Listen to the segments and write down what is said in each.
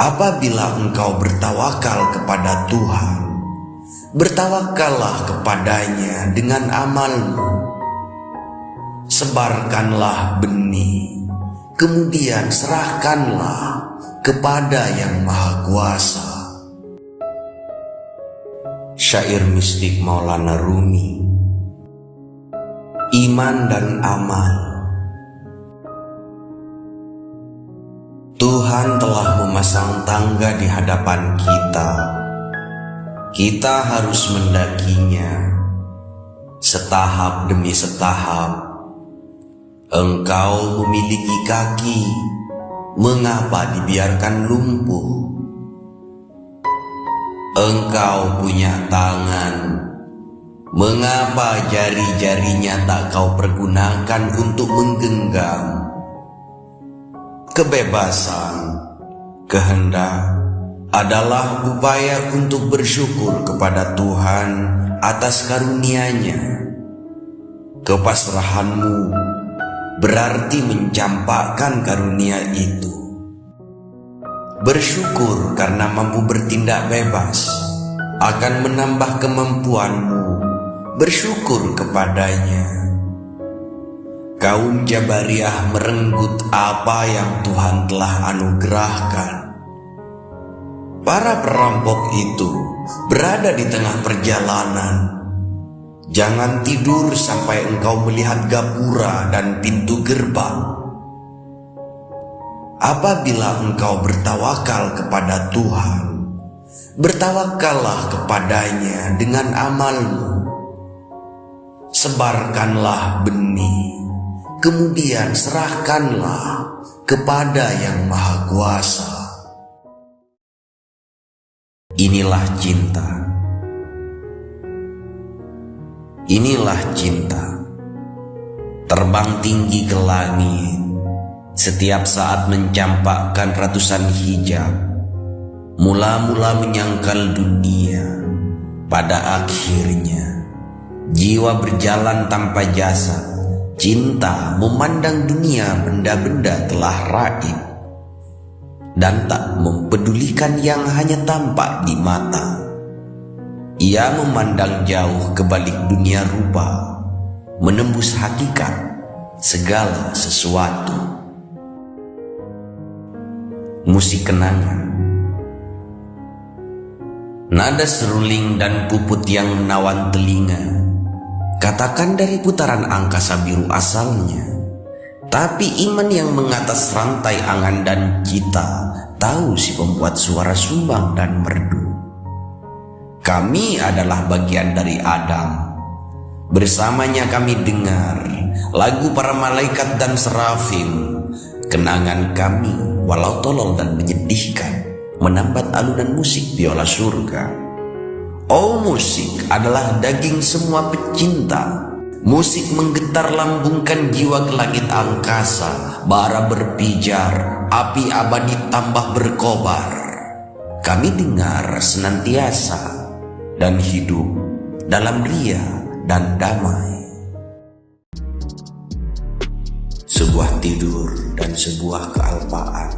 Apabila engkau bertawakal kepada Tuhan, bertawakallah kepadanya dengan amalmu. Sebarkanlah benih, kemudian serahkanlah kepada Yang Maha Kuasa. Syair mistik Maulana Rumi. Iman dan amal. Tuhan telah memasang tangga di hadapan kita. Kita harus mendakinya setahap demi setahap. Engkau memiliki kaki, mengapa dibiarkan lumpuh? Engkau punya tangan, mengapa jari-jarinya tak kau pergunakan untuk menggenggam? Kebebasan, kehendak adalah upaya untuk bersyukur kepada Tuhan atas karunia-Nya. Kepasrahanmu berarti mencampakkan karunia itu. Bersyukur karena mampu bertindak bebas akan menambah kemampuanmu bersyukur kepadanya. Kaum Jabariyah merenggut apa yang Tuhan telah anugerahkan. Para perampok itu berada di tengah perjalanan. Jangan tidur sampai engkau melihat gapura dan pintu gerbang. Apabila engkau bertawakal kepada Tuhan, bertawakallah kepadanya dengan amalmu. Sebarkanlah benih, kemudian serahkanlah kepada Yang Maha Kuasa. Inilah cinta. Inilah cinta. Terbang tinggi ke langit, setiap saat mencampakkan ratusan hijab. Mula-mula menyangkal dunia, pada akhirnya jiwa berjalan tanpa jasad. Cinta memandang dunia benda-benda telah raib dan tak mempedulikan yang hanya tampak di mata. Ia memandang jauh ke balik dunia rupa, menembus hakikat segala sesuatu. Musik kenangan. Nada seruling dan puput yang menawan telinga, katakan dari putaran angkasa biru asalnya. Tapi iman yang mengatas rantai angan dan cita, tahu si pembuat suara sumbang dan merdu. Kami adalah bagian dari Adam. Bersamanya kami dengar lagu para malaikat dan serafim. Kenangan kami walau tolol dan menyedihkan, menambat alunan musik biola surga. Oh, musik adalah daging semua pecinta. Musik menggetar lambungkan jiwa ke langit angkasa. Bara berpijar, api abadi tambah berkobar. Kami dengar senantiasa dan hidup dalam ria dan damai. Sebuah tidur dan sebuah kealpaan.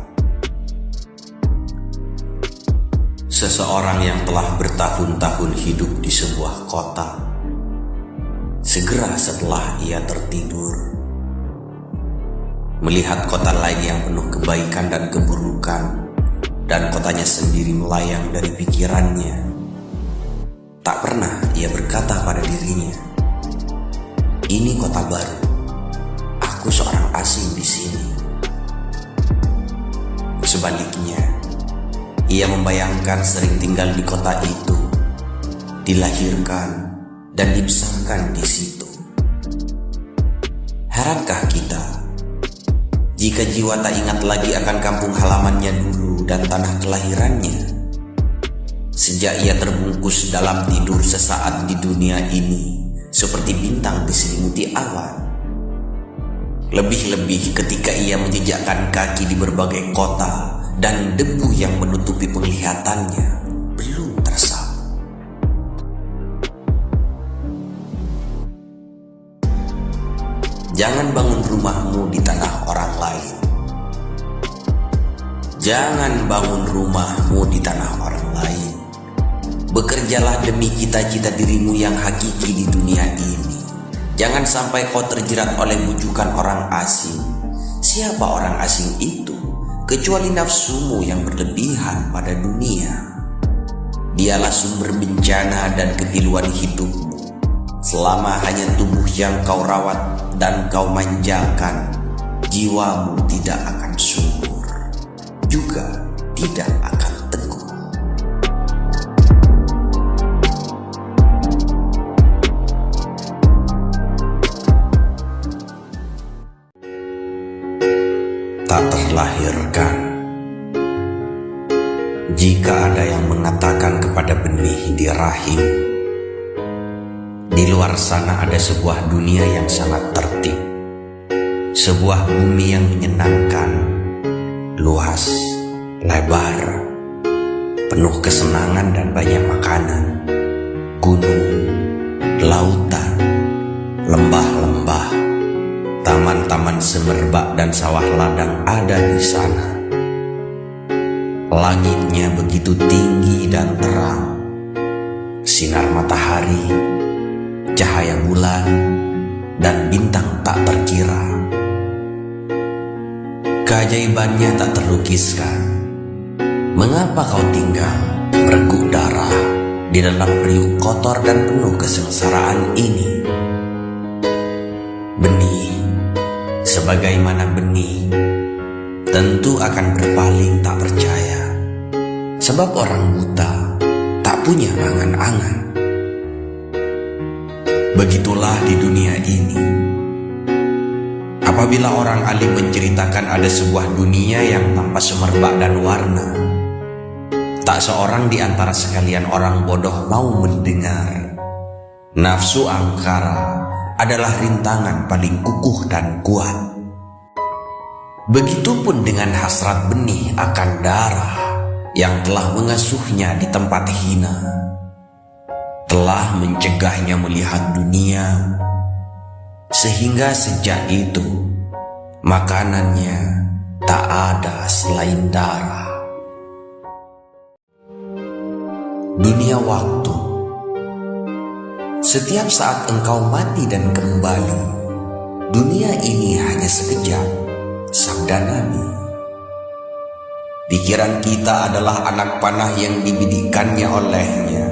Seseorang yang telah bertahun-tahun hidup di sebuah kota, segera setelah ia tertidur, melihat kota lain yang penuh kebaikan dan keburukan, dan kotanya sendiri melayang dari pikirannya. Tak pernah ia berkata pada dirinya, "Ini kota baru, aku seorang asing di sini." Sebaliknya, ia membayangkan sering tinggal di kota itu, dilahirkan dan dibesarkan di situ. Herankah kita jika jiwa tak ingat lagi akan kampung halamannya dulu dan tanah kelahirannya? Sejak ia terbungkus dalam tidur sesaat di dunia ini, seperti bintang diselimuti awan. Lebih-lebih ketika ia menjejakkan kaki di berbagai kota dan debu yang menutupi penglihatannya belum tersapu. Jangan bangun rumahmu di tanah orang lain. Jangan bangun rumahmu di tanah orang lain. Bekerjalah demi cita-cita dirimu yang hakiki di dunia ini. Jangan sampai kau terjerat oleh bujukan orang asing. Siapa orang asing itu? Kecuali nafsumu yang berlebihan pada dunia. Dialah sumber bencana dan kepiluan hidupmu. Selama hanya tubuh yang kau rawat dan kau manjakan, jiwamu tidak akan subur, juga tidak akan teguh. Tak terlahirkan. Jika ada yang mengatakan kepada benih di rahim, di luar sana ada sebuah dunia yang sangat tertib, sebuah bumi yang menyenangkan, luas, lebar, penuh kesenangan dan banyak makanan, gunung, lautan, lembah-lembah, taman-taman semerbak dan sawah ladang ada di sana. Langitnya begitu tinggi dan terang, sinar matahari, cahaya bulan, dan bintang tak terkira. Keajaibannya tak terlukiskan. Mengapa kau tinggal mereguk darah di dalam riuk kotor dan penuh kesengsaraan ini? Benih, sebagaimana benih, tentu akan berpaling tak percaya. Sebab orang buta tak punya angan-angan. Begitulah di dunia ini. Apabila orang alim menceritakan ada sebuah dunia yang tanpa semerbak dan warna, tak seorang di antara sekalian orang bodoh mau mendengar. Nafsu angkara adalah rintangan paling kukuh dan kuat. Begitupun dengan hasrat benih akan darah yang telah mengasuhnya di tempat hina, telah mencegahnya melihat dunia, sehingga sejak itu makanannya tak ada selain darah. Dunia waktu. Setiap saat engkau mati dan kembali, dunia ini hanya sekejap, sabda Nabi. Pikiran kita adalah anak panah yang dibidikannya olehnya.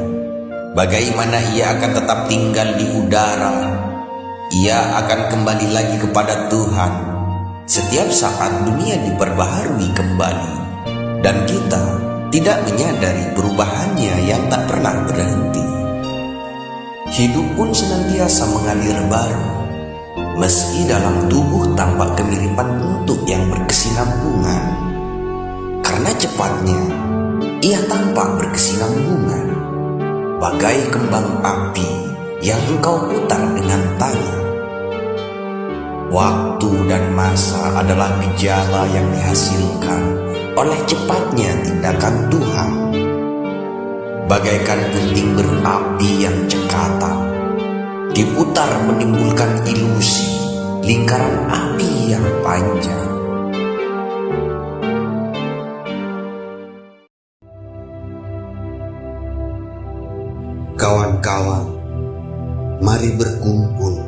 Bagaimana ia akan tetap tinggal di udara? Ia akan kembali lagi kepada Tuhan. Setiap saat dunia diperbaharui kembali, dan kita tidak menyadari perubahannya yang tak pernah berhenti. Hidup pun senantiasa mengalir baru, meski dalam tubuh tampak kemiripan bentuk yang berkesinambungan. Karena cepatnya, ia tampak berkesinambungan, bagai kembang api yang engkau putar dengan tangan. Waktu dan masa adalah gejala yang dihasilkan oleh cepatnya tindakan Tuhan. Bagaikan gunting berapi yang cekatan, diputar menimbulkan ilusi lingkaran api yang panjang. Kawan-kawan, mari berkumpul.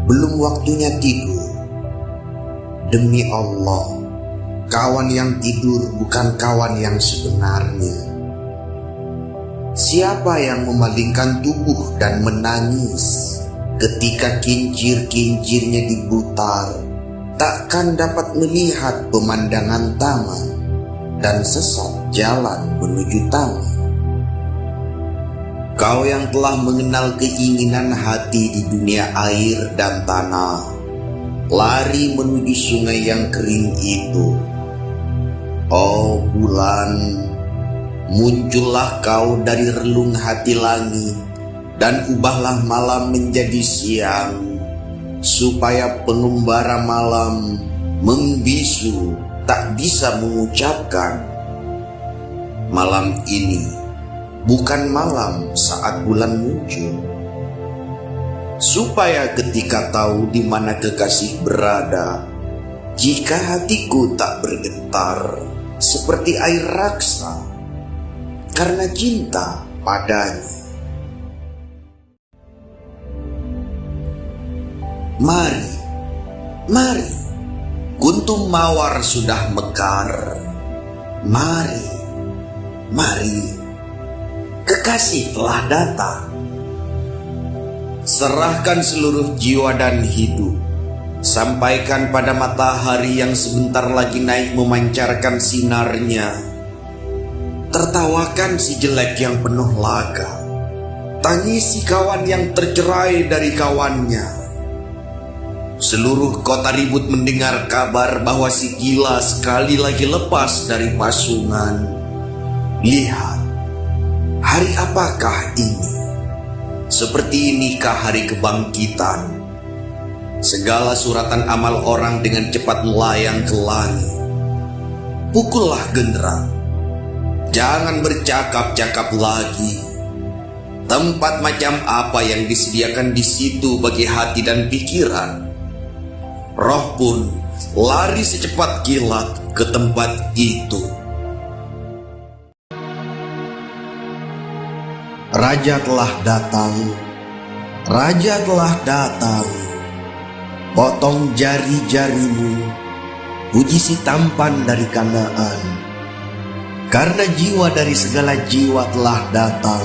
Belum waktunya tidur. Demi Allah, kawan yang tidur bukan kawan yang sebenarnya. Siapa yang memalingkan tubuh dan menangis ketika kincir-kincirnya diputar, takkan dapat melihat pemandangan taman dan sesat jalan menuju taman. Kau yang telah mengenal keinginan hati di dunia air dan tanah, lari menuju sungai yang kering itu. Oh bulan, muncullah kau dari relung hati langit, dan ubahlah malam menjadi siang, supaya pengembara malam membisu tak bisa mengucapkan. Malam ini bukan malam saat bulan muncul, supaya ketika tahu di mana kekasih berada, jika hatiku tak bergetar, seperti air raksa karena cinta padanya. Mari, mari, kuntum mawar sudah mekar. Mari, mari, kekasih telah datang. Serahkan seluruh jiwa dan hidup. Sampaikan pada matahari yang sebentar lagi naik memancarkan sinarnya. Tertawakan si jelek yang penuh laga. Tangisi kawan yang tercerai dari kawannya. Seluruh kota ribut mendengar kabar bahwa si gila sekali lagi lepas dari pasungan. Lihat, hari apakah ini? Seperti inikah hari kebangkitan? Segala suratan amal orang dengan cepat melayang ke langit. Pukullah genderang. Jangan bercakap-cakap lagi. Tempat macam apa yang disediakan di situ bagi hati dan pikiran? Roh pun lari secepat kilat ke tempat itu. Raja telah datang. Raja telah datang. Potong jari-jarimu, puji si tampan dari Kanaan. Karena jiwa dari segala jiwa telah datang.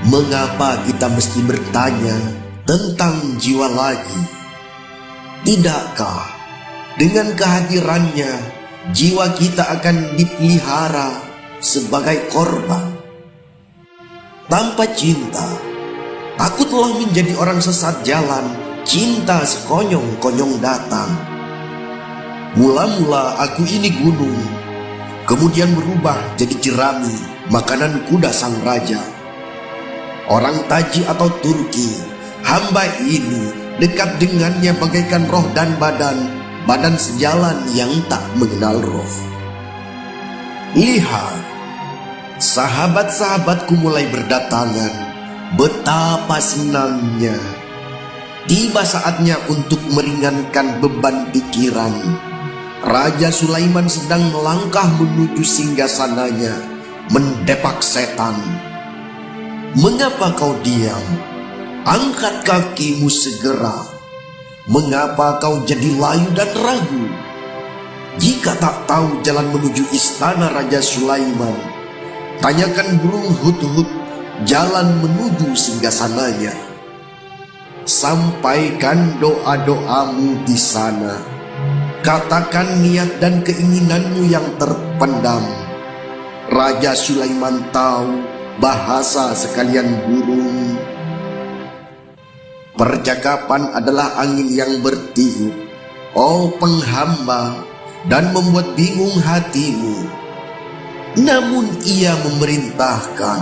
Mengapa kita mesti bertanya tentang jiwa lagi? Tidakkah dengan kehadirannya jiwa kita akan dipelihara sebagai korban? Tanpa cinta, aku telah menjadi orang sesat jalan. Cinta sekonyong-konyong datang. Mula-mula aku ini gunung, kemudian berubah jadi jerami, makanan kuda sang raja. Orang Taji atau Turki, hamba ini dekat dengannya bagaikan roh dan badan sejalan yang tak mengenal roh. Lihat, sahabat-sahabatku mulai berdatangan. Betapa senangnya. Tiba saatnya untuk meringankan beban pikiran. Raja Sulaiman sedang melangkah menuju singgasananya, mendepak setan. Mengapa kau diam? Angkat kakimu segera. Mengapa kau jadi layu dan ragu? Jika tak tahu jalan menuju istana Raja Sulaiman, tanyakan burung hut-hut jalan menuju singgasananya. Sampaikan doa-doamu di sana. Katakan niat dan keinginanmu yang terpendam. Raja Sulaiman tahu bahasa sekalian burung. Percakapan adalah angin yang bertiup, oh penghamba, dan membuat bingung hatimu. Namun ia memerintahkan,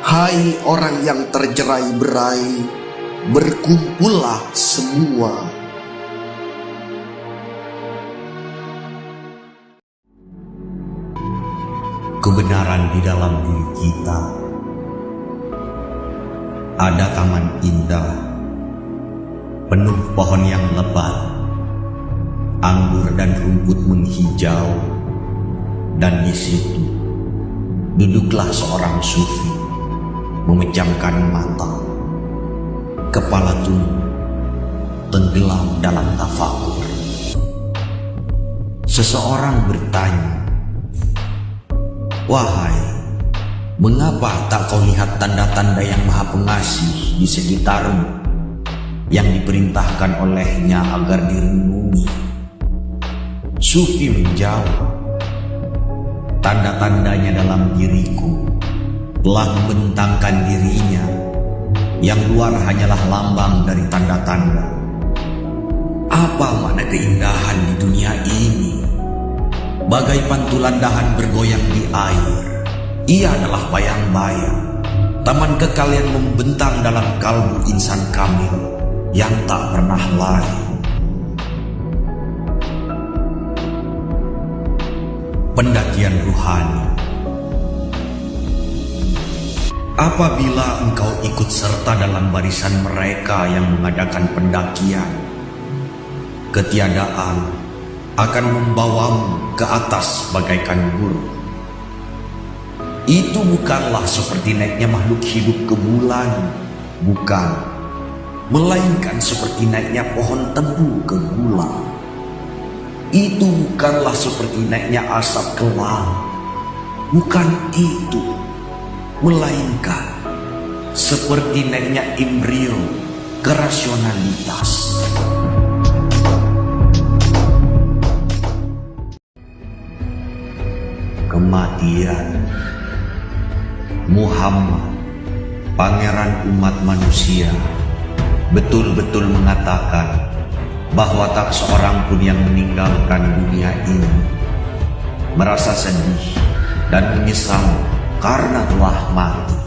hai orang yang tercerai-berai, berkumpullah semua. Kebenaran di dalam diri kita. Ada taman indah, penuh pohon yang lebat, anggur dan rumput menghijau, dan di situ duduklah seorang sufi, memejamkan mata, kepala tunduk, tenggelam dalam tafakur. Seseorang bertanya, wahai, mengapa tak kau lihat tanda-tanda yang maha pengasih di sekitarmu, yang diperintahkan olehnya agar direnungi? Sufi menjawab, tanda-tandanya dalam diriku telah membentangkan dirinya, yang luar hanyalah lambang dari tanda-tanda. Apa makna keindahan di dunia ini? Bagai pantulan dahan bergoyang di air, ia adalah bayang-bayang, taman kekal yang membentang dalam kalbu insan kamil yang tak pernah lain. Pendakian ruhani. Apabila engkau ikut serta dalam barisan mereka yang mengadakan pendakian, ketiadaan akan membawamu ke atas bagaikan burung. Itu bukanlah seperti naiknya makhluk hidup ke bulan, bukan, melainkan seperti naiknya pohon tebu ke gula. Itu bukanlah seperti naiknya asap ke laut, bukan itu, melainkan seperti naiknya embrio ke rasionalitas. Kematian. Muhammad, pangeran umat manusia, betul-betul mengatakan bahwa tak seorang pun yang meninggalkan dunia ini merasa sedih dan menyesal karena telah mati.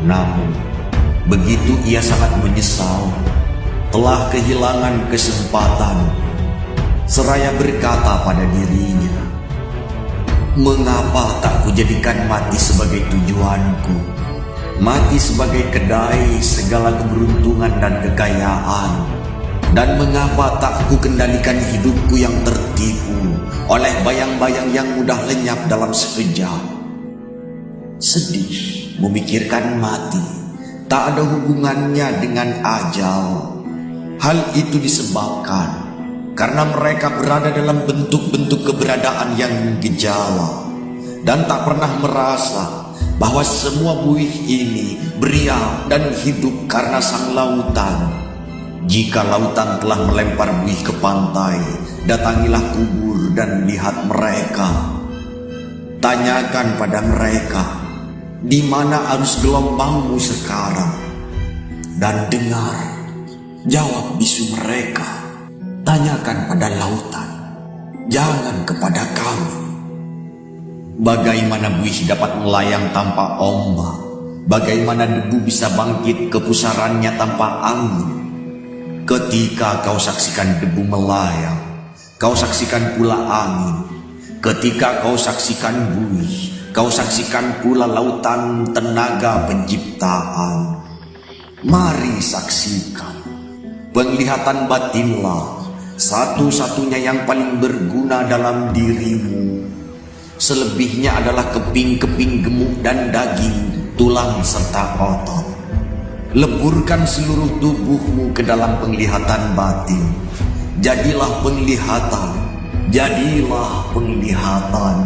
Namun, begitu ia sangat menyesal telah kehilangan kesempatan, seraya berkata pada dirinya, "Mengapa tak kujadikan mati sebagai tujuanku? Mati sebagai kedai segala keberuntungan dan kekayaan. Dan mengapa tak ku kendalikan hidupku yang tertipu oleh bayang-bayang yang mudah lenyap dalam sekejap?" Sedih memikirkan mati tak ada hubungannya dengan ajal. Hal itu disebabkan karena mereka berada dalam bentuk-bentuk keberadaan yang gejala dan tak pernah merasa bahwa semua buih ini beria dan hidup karena sang lautan. Jika lautan telah melempar buih ke pantai, datangilah kubur dan lihat mereka. Tanyakan pada mereka, di mana arus gelombangmu sekarang? Dan dengar jawab bisu mereka. Tanyakan pada lautan, jangan kepada kami. Bagaimana buih dapat melayang tanpa ombak? Bagaimana debu bisa bangkit ke pusarannya tanpa angin? Ketika kau saksikan debu melayang, kau saksikan pula angin. Ketika kau saksikan buih, kau saksikan pula lautan tenaga penciptaan. Mari saksikan. Penglihatan batinlah satu-satunya yang paling berguna dalam dirimu. Selebihnya adalah keping-keping gemuk dan daging, tulang serta otot. Leburkan seluruh tubuhmu ke dalam penglihatan batin. Jadilah penglihatan, jadilah penglihatan.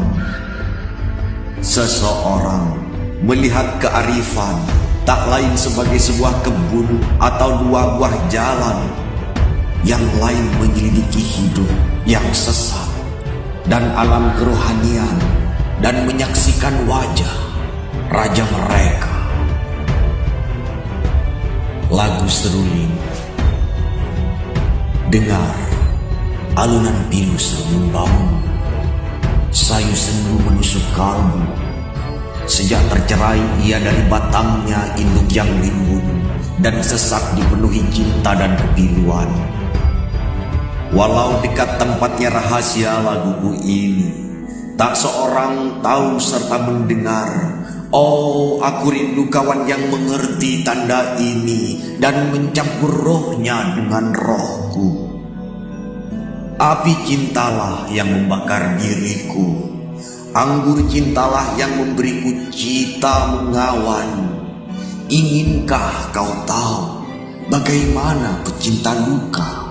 Seseorang melihat kearifan tak lain sebagai sebuah kebun atau dua buah jalan. Yang lain menyelidiki hidup yang sesat dan alam kerohanian dan menyaksikan wajah raja mereka. Lagu seruling. Dengar alunan pilu seruling bambu. Sayu sendu menusuk kalbu. Sejak tercerai ia dari batangnya induk yang limbun dan sesak dipenuhi cinta dan kepiluan. Walau dekat tempatnya rahasia laguku ini, tak seorang tahu serta mendengar. Oh, aku rindu kawan yang mengerti tanda ini dan mencampur rohnya dengan rohku. Api cintalah yang membakar diriku. Anggur cintalah yang memberiku cita mengawan. Inginkah kau tahu bagaimana pecinta luka?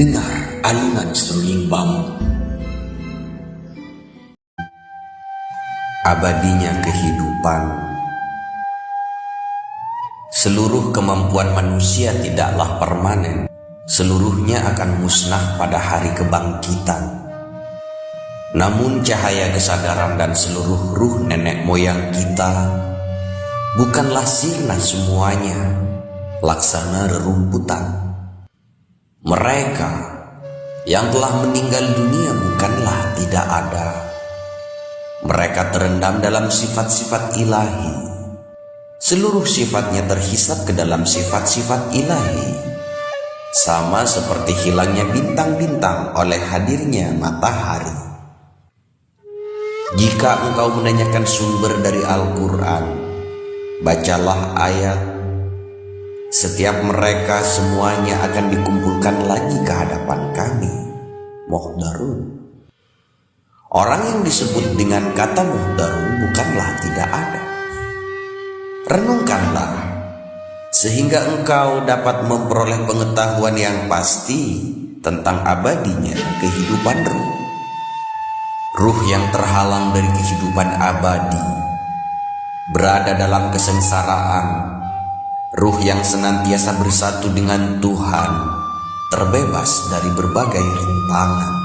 Dengar alunan seruling bambu. Abadinya kehidupan. Seluruh kemampuan manusia tidaklah permanen. Seluruhnya akan musnah pada hari kebangkitan. Namun cahaya kesadaran dan seluruh ruh nenek moyang kita bukanlah sirna semuanya, laksana rerumputan. Mereka yang telah meninggal dunia bukanlah tidak ada. Mereka terendam dalam sifat-sifat ilahi. Seluruh sifatnya terhisap ke dalam sifat-sifat ilahi. Sama seperti hilangnya bintang-bintang oleh hadirnya matahari. Jika engkau menanyakan sumber dari Al-Quran, bacalah ayat Setiap mereka semuanya akan dikumpulkan lagi ke hadapan kami. Muhdarun. Orang yang disebut dengan kata muhdarun bukanlah tidak ada. Renungkanlah, sehingga engkau dapat memperoleh pengetahuan yang pasti tentang abadinya kehidupan ruh. Ruh yang terhalang dari kehidupan abadi, berada dalam kesengsaraan. Ruh yang senantiasa bersatu dengan Tuhan, terbebas dari berbagai rintangan.